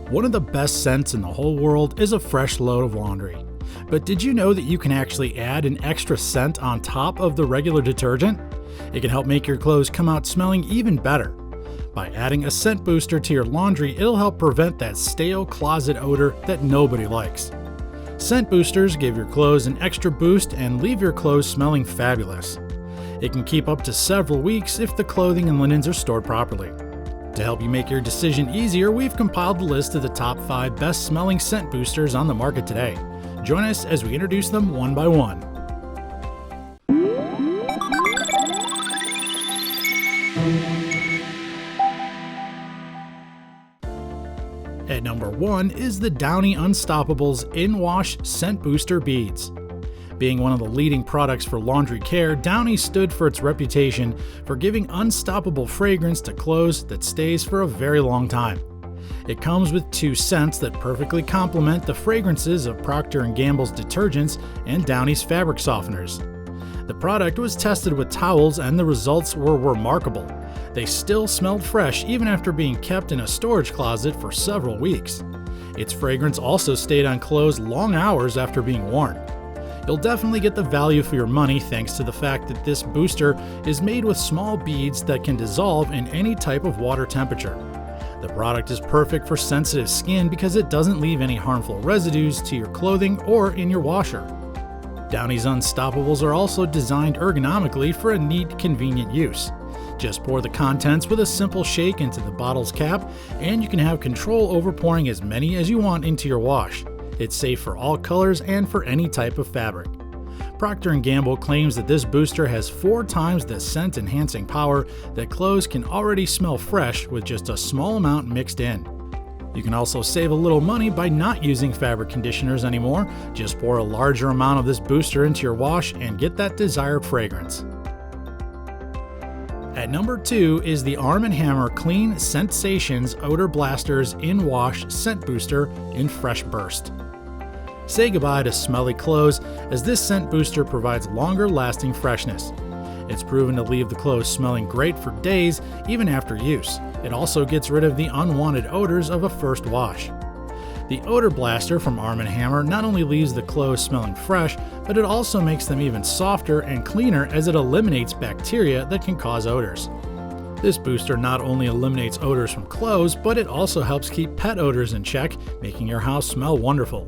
One of the best scents in the whole world is a fresh load of laundry. But did you know that you can actually add an extra scent on top of the regular detergent? It can help make your clothes come out smelling even better. By adding a scent booster to your laundry, it'll help prevent that stale closet odor that nobody likes. Scent boosters give your clothes an extra boost and leave your clothes smelling fabulous. It can keep up to several weeks if the clothing and linens are stored properly. To help you make your decision easier, we've compiled the list of the top 5 best smelling scent boosters on the market today. Join us as we introduce them one by one. At number 1 is the Downy UNSTOPABLES In-Wash Scent Booster Beads. Being one of the leading products for laundry care, Downy stood for its reputation for giving unstoppable fragrance to clothes that stays for a very long time. It comes with 2 scents that perfectly complement the fragrances of Procter & Gamble's detergents and Downy's fabric softeners. The product was tested with towels and the results were remarkable. They still smelled fresh even after being kept in a storage closet for several weeks. Its fragrance also stayed on clothes long hours after being worn. You'll definitely get the value for your money thanks to the fact that this booster is made with small beads that can dissolve in any type of water temperature. The product is perfect for sensitive skin because it doesn't leave any harmful residues to your clothing or in your washer. Downy's Unstoppables are also designed ergonomically for a neat, convenient use. Just pour the contents with a simple shake into the bottle's cap, and you can have control over pouring as many as you want into your wash. It's safe for all colors and for any type of fabric. Procter & Gamble claims that this booster has 4 times the scent-enhancing power that clothes can already smell fresh with just a small amount mixed in. You can also save a little money by not using fabric conditioners anymore. Just pour a larger amount of this booster into your wash and get that desired fragrance. At number 2 is the Arm & Hammer Clean Scentsations Odor Blasters In-Wash Scent Booster in Fresh Burst. Say goodbye to smelly clothes, as this scent booster provides longer-lasting freshness. It's proven to leave the clothes smelling great for days, even after use. It also gets rid of the unwanted odors of a first wash. The Odor Blaster from Arm & Hammer not only leaves the clothes smelling fresh, but it also makes them even softer and cleaner as it eliminates bacteria that can cause odors. This booster not only eliminates odors from clothes, but it also helps keep pet odors in check, making your house smell wonderful.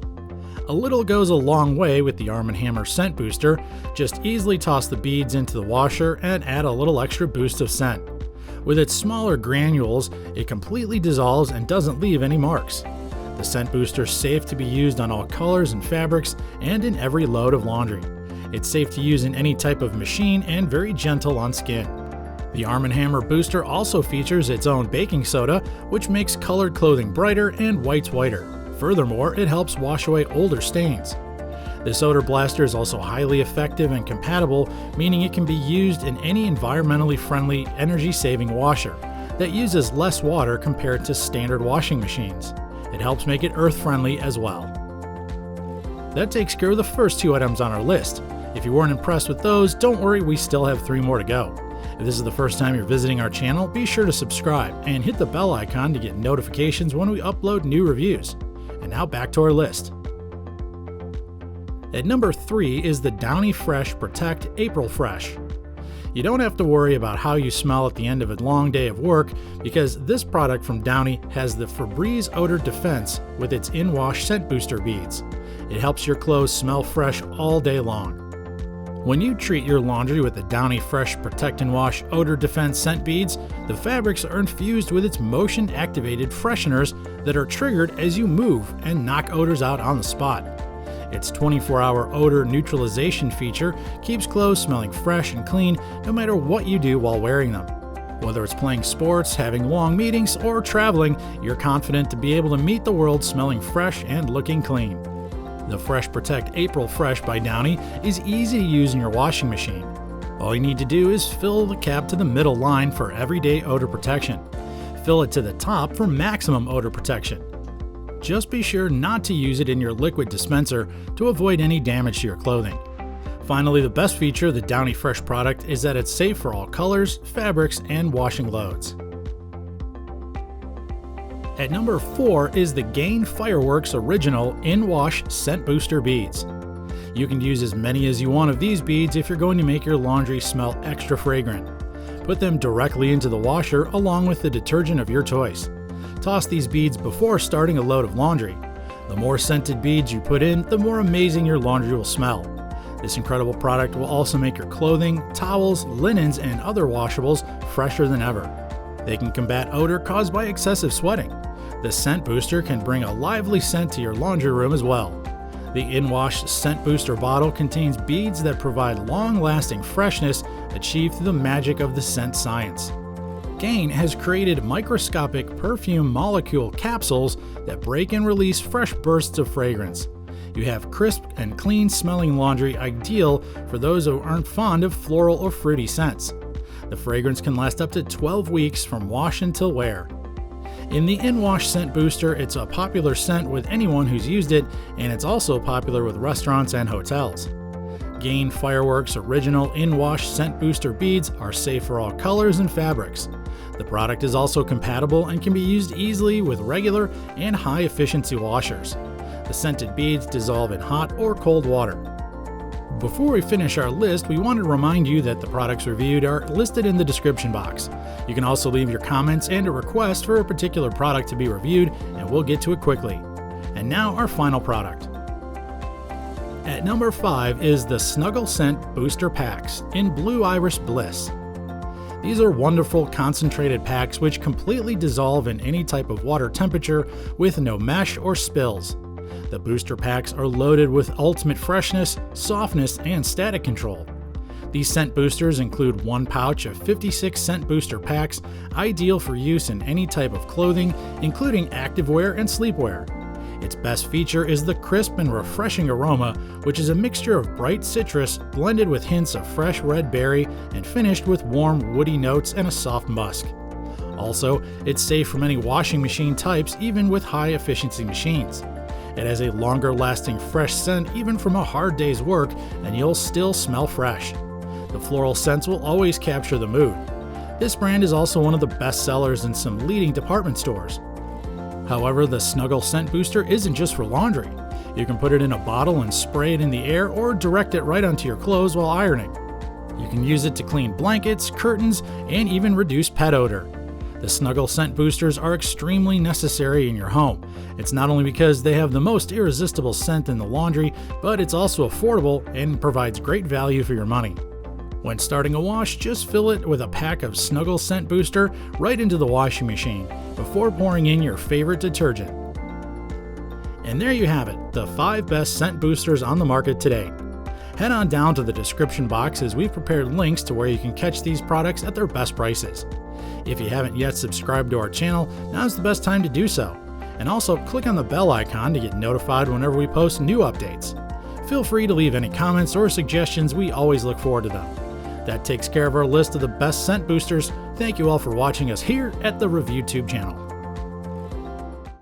A little goes a long way with the Arm & Hammer scent booster. Just easily toss the beads into the washer and add a little extra boost of scent. With its smaller granules, it completely dissolves and doesn't leave any marks. The scent booster is safe to be used on all colors and fabrics and in every load of laundry. It's safe to use in any type of machine and very gentle on skin. The Arm & Hammer booster also features its own baking soda, which makes colored clothing brighter and whites whiter. Furthermore, it helps wash away older stains. This odor blaster is also highly effective and compatible, meaning it can be used in any environmentally friendly, energy-saving washer that uses less water compared to standard washing machines. It helps make it earth-friendly as well. That takes care of the first 2 items on our list. If you weren't impressed with those, don't worry, we still have 3 more to go. If this is the first time you're visiting our channel, be sure to subscribe and hit the bell icon to get notifications when we upload new reviews. And now back to our list. At number 3 is the Downy Fresh Protect April Fresh. You don't have to worry about how you smell at the end of a long day of work because this product from Downy has the Febreze Odor Defense with its in-wash scent booster beads. It helps your clothes smell fresh all day long. When you treat your laundry with the Downy Fresh Protect and Wash Odor Defense scent beads, the fabrics are infused with its motion-activated fresheners that are triggered as you move and knock odors out on the spot. Its 24-hour odor neutralization feature keeps clothes smelling fresh and clean no matter what you do while wearing them. Whether it's playing sports, having long meetings, or traveling, you're confident to be able to meet the world smelling fresh and looking clean. The Fresh Protect April Fresh by Downy is easy to use in your washing machine. All you need to do is fill the cap to the middle line for everyday odor protection. Fill it to the top for maximum odor protection. Just be sure not to use it in your liquid dispenser to avoid any damage to your clothing. Finally, the best feature of the Downy Fresh product is that it's safe for all colors, fabrics, and washing loads. At number 4 is the Gain Fireworks Original In-Wash Scent Booster Beads. You can use as many as you want of these beads if you're going to make your laundry smell extra fragrant. Put them directly into the washer along with the detergent of your choice. Toss these beads before starting a load of laundry. The more scented beads you put in, the more amazing your laundry will smell. This incredible product will also make your clothing, towels, linens, and other washables fresher than ever. They can combat odor caused by excessive sweating. The scent booster can bring a lively scent to your laundry room as well. The In-Wash Scent Booster bottle contains beads that provide long-lasting freshness achieved through the magic of the scent science. Gain has created microscopic perfume molecule capsules that break and release fresh bursts of fragrance. You have crisp and clean smelling laundry, ideal for those who aren't fond of floral or fruity scents. The fragrance can last up to 12 weeks from wash until wear. In the In-Wash Scent Booster, it's a popular scent with anyone who's used it, and it's also popular with restaurants and hotels. Gain Fireworks Original In-Wash Scent Booster beads are safe for all colors and fabrics. The product is also compatible and can be used easily with regular and high-efficiency washers. The scented beads dissolve in hot or cold water. Before we finish our list, we want to remind you that the products reviewed are listed in the description box. You can also leave your comments and a request for a particular product to be reviewed, and we'll get to it quickly. And now our final product. At number 5 is the Snuggle Scent Booster Packs in Blue Iris Bliss. These are wonderful concentrated packs which completely dissolve in any type of water temperature with no mesh or spills. The booster packs are loaded with ultimate freshness, softness, and static control. These scent boosters include one pouch of 56 scent booster packs, ideal for use in any type of clothing, including activewear and sleepwear. Its best feature is the crisp and refreshing aroma, which is a mixture of bright citrus blended with hints of fresh red berry and finished with warm woody notes and a soft musk. Also, it's safe from any washing machine types, even with high-efficiency machines. It has a longer-lasting fresh scent even from a hard day's work, and you'll still smell fresh. The floral scents will always capture the mood. This brand is also one of the best sellers in some leading department stores. However, the Snuggle Scent Booster isn't just for laundry. You can put it in a bottle and spray it in the air or direct it right onto your clothes while ironing. You can use it to clean blankets, curtains, and even reduce pet odor. The Snuggle Scent Boosters are extremely necessary in your home. It's not only because they have the most irresistible scent in the laundry, but it's also affordable and provides great value for your money. When starting a wash, just fill it with a pack of Snuggle Scent Booster right into the washing machine before pouring in your favorite detergent. And there you have it, the 5 best scent boosters on the market today. Head on down to the description box as we've prepared links to where you can catch these products at their best prices. If you haven't yet subscribed to our channel, now's the best time to do so. And also click on the bell icon to get notified whenever we post new updates. Feel free to leave any comments or suggestions, we always look forward to them. That takes care of our list of the best scent boosters. Thank you all for watching us here at the ReviewTube channel.